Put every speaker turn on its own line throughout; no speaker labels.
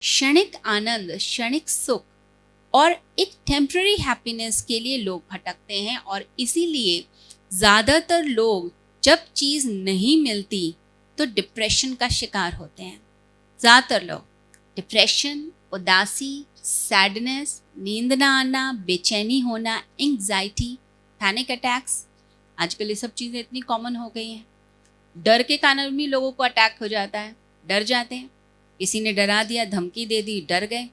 क्षणिक आनंद, क्षणिक सुख और एक टेम्पररी हैप्पीनेस के लिए लोग भटकते हैं और इसीलिए ज़्यादातर लोग जब चीज़ नहीं मिलती तो डिप्रेशन का शिकार होते हैं। ज़्यादातर लोग डिप्रेशन, उदासी, सैडनेस, नींद ना आना, बेचैनी होना, एंग्जाइटी, पैनिक अटैक्स, आजकल ये सब चीज़ें इतनी कॉमन हो गई हैं। डर के कारण भी लोगों को अटैक हो जाता है, डर जाते हैं, किसी ने डरा दिया, धमकी दे दी, डर गए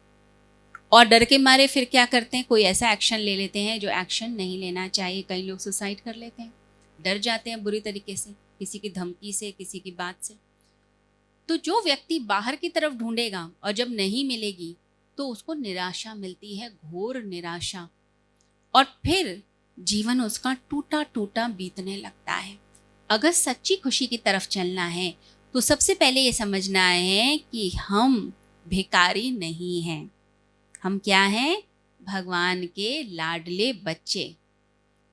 और डर के मारे फिर क्या करते हैं, कोई ऐसा एक्शन ले लेते हैं जो एक्शन नहीं लेना चाहिए। कई लोग सुसाइड कर लेते हैं, डर जाते हैं बुरी तरीके से, किसी की धमकी से, किसी की बात से। तो जो व्यक्ति बाहर की तरफ ढूंढेगा और जब नहीं मिलेगी तो उसको निराशा मिलती है, घोर निराशा, और फिर जीवन उसका टूटा टूटा बीतने लगता है। अगर सच्ची खुशी की तरफ चलना है तो सबसे पहले ये समझना है कि हम भिखारी नहीं हैं। हम क्या हैं? भगवान के लाडले बच्चे।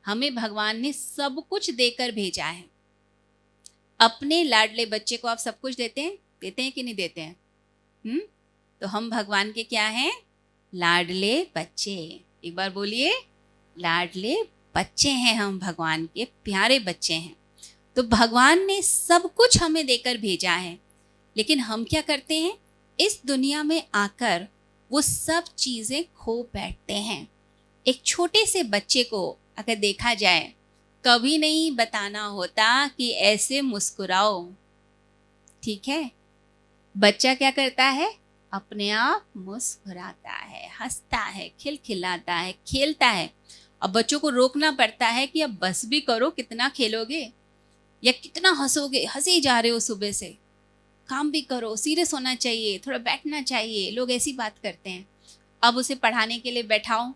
हमें भगवान ने सब कुछ देकर भेजा है। अपने लाडले बच्चे को आप सब कुछ देते हैं कि नहीं देते हैं? तो हम भगवान के क्या हैं? लाडले बच्चे। एक बार बोलिए, लाडले बच्चे हैं हम, भगवान के प्यारे बच्चे हैं। तो भगवान ने सब कुछ हमें देकर भेजा है, लेकिन हम क्या करते हैं? इस दुनिया में आकर वो सब चीज़ें खो बैठते हैं। एक छोटे से बच्चे को अगर देखा जाए, कभी नहीं बताना होता कि ऐसे मुस्कुराओ, ठीक है? बच्चा क्या करता है? अपने आप मुस्कुराता है, हंसता है, खिलखिलाता है, खेलता है। अब बच्चों को रोकना पड़ता है कि अब बस भी करो, कितना खेलोगे या कितना हंसोगे, हंसे ही जा रहे हो सुबह से, काम भी करो, सीरियस होना चाहिए, थोड़ा बैठना चाहिए। लोग ऐसी बात करते हैं। अब उसे पढ़ाने के लिए बैठाओ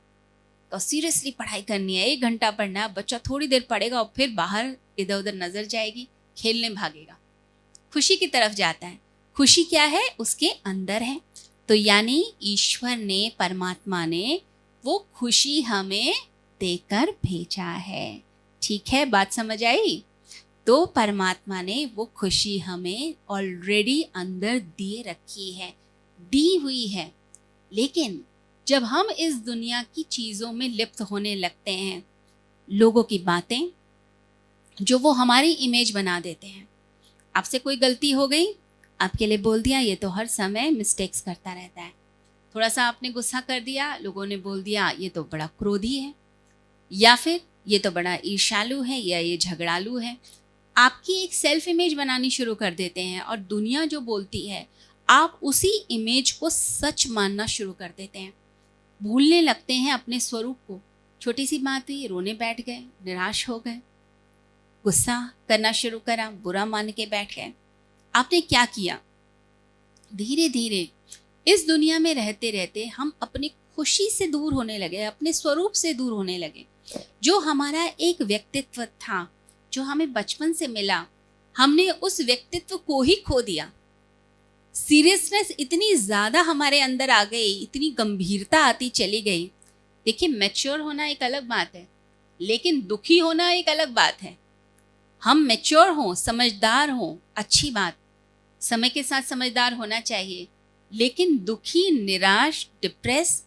तो सीरियसली पढ़ाई करनी है, 1 घंटा पढ़ना है। बच्चा थोड़ी देर पढ़ेगा और फिर बाहर इधर उधर नजर जाएगी, खेलने भागेगा, खुशी की तरफ जाता है। खुशी क्या है? उसके अंदर है। तो यानी ईश्वर ने, परमात्मा ने वो खुशी हमें देकर भेजा है। ठीक है, बात समझ आई? तो परमात्मा ने वो खुशी हमें ऑलरेडी अंदर दिए रखी है, दी हुई है। लेकिन जब हम इस दुनिया की चीज़ों में लिप्त होने लगते हैं, लोगों की बातें जो वो हमारी इमेज बना देते हैं। आपसे कोई गलती हो गई, आपके लिए बोल दिया, ये तो हर समय मिस्टेक्स करता रहता है। थोड़ा सा आपने गुस्सा कर दिया, लोगों ने बोल दिया ये तो बड़ा क्रोधी है, या फिर ये तो बड़ा ईर्ष्यालु है, या ये झगड़ालू है। आपकी एक सेल्फ इमेज बनानी शुरू कर देते हैं और दुनिया जो बोलती है आप उसी इमेज को सच मानना शुरू कर देते हैं। भूलने लगते हैं अपने स्वरूप को। छोटी सी बात हुई, रोने बैठ गए, निराश हो गए, गुस्सा करना शुरू करा, बुरा मान के बैठ गए। आपने क्या किया? धीरे धीरे इस दुनिया में रहते रहते हम अपनी खुशी से दूर होने लगे, अपने स्वरूप से दूर होने लगे। जो हमारा एक व्यक्तित्व था, जो हमें बचपन से मिला, हमने उस व्यक्तित्व को ही खो दिया। सीरियसनेस इतनी ज़्यादा हमारे अंदर आ गई, इतनी गंभीरता आती चली गई। देखिए, मैच्योर होना एक अलग बात है, लेकिन दुखी होना एक अलग बात है। हम मैच्योर हों, समझदार हों, अच्छी बात, समय के साथ समझदार होना चाहिए, लेकिन दुखी, निराश, डिप्रेस,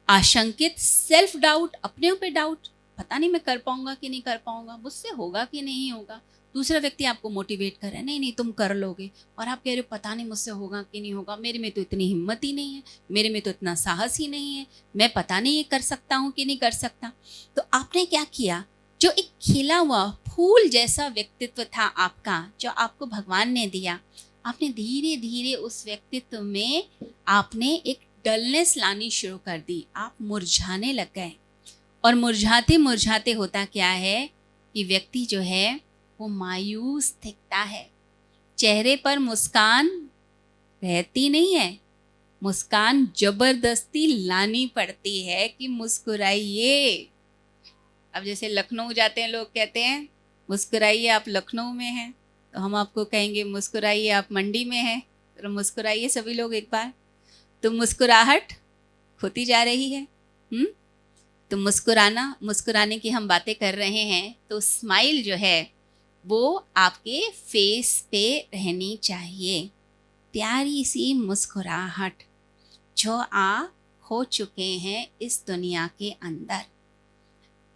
आशंकित, सेल्फ डाउट, अपने ऊपर डाउट, पता नहीं मैं कर पाऊंगा कि नहीं कर पाऊंगा, मुझसे होगा कि नहीं होगा। दूसरा व्यक्ति आपको मोटिवेट कर रहा है, नहीं नहीं तुम कर लोगे, और आप कह रहे हो पता नहीं मुझसे होगा कि नहीं होगा, मेरे में तो इतनी हिम्मत ही नहीं है, मेरे में तो इतना साहस ही नहीं है, मैं पता नहीं ये कर सकता हूँ कि नहीं कर सकता। तो आपने क्या किया? जो एक खिला हुआ फूल जैसा व्यक्तित्व था आपका, जो आपको भगवान ने दिया, आपने धीरे धीरे उस व्यक्तित्व में आपने एक डलनेस लानी शुरू कर दी। आप मुरझाने लग गए, और मुरझाते मुरझाते होता क्या है कि व्यक्ति जो है वो मायूस दिखता है। चेहरे पर मुस्कान रहती नहीं है, मुस्कान जबरदस्ती लानी पड़ती है कि मुस्कुराइए। अब जैसे लखनऊ जाते हैं, लोग कहते हैं मुस्कुराइए आप लखनऊ में हैं, तो हम आपको कहेंगे मुस्कुराइए आप मंडी में हैं। तो मुस्कुराइए सभी लोग एक बार। तो मुस्कुराहट होती जा रही है। तो मुस्कुराने की हम बातें कर रहे हैं, तो स्माइल जो है वो आपके फेस पे रहनी चाहिए, प्यारी सी मुस्कुराहट। जो आप खो चुके हैं इस दुनिया के अंदर।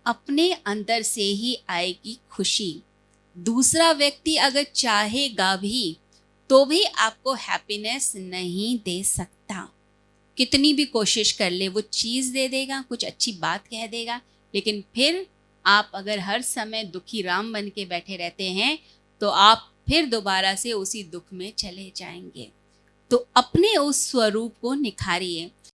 अपने अंदर से ही आएगी खुशी। दूसरा व्यक्ति अगर चाहेगा भी तो भी आपको हैप्पीनेस नहीं दे सकता। कितनी भी कोशिश कर ले वो चीज़ दे देगा, कुछ अच्छी बात कह देगा, लेकिन फिर आप अगर हर समय दुखी राम बन के बैठे रहते हैं तो आप फिर दोबारा से उसी दुख में चले जाएंगे। तो अपने उस स्वरूप को निखारिए।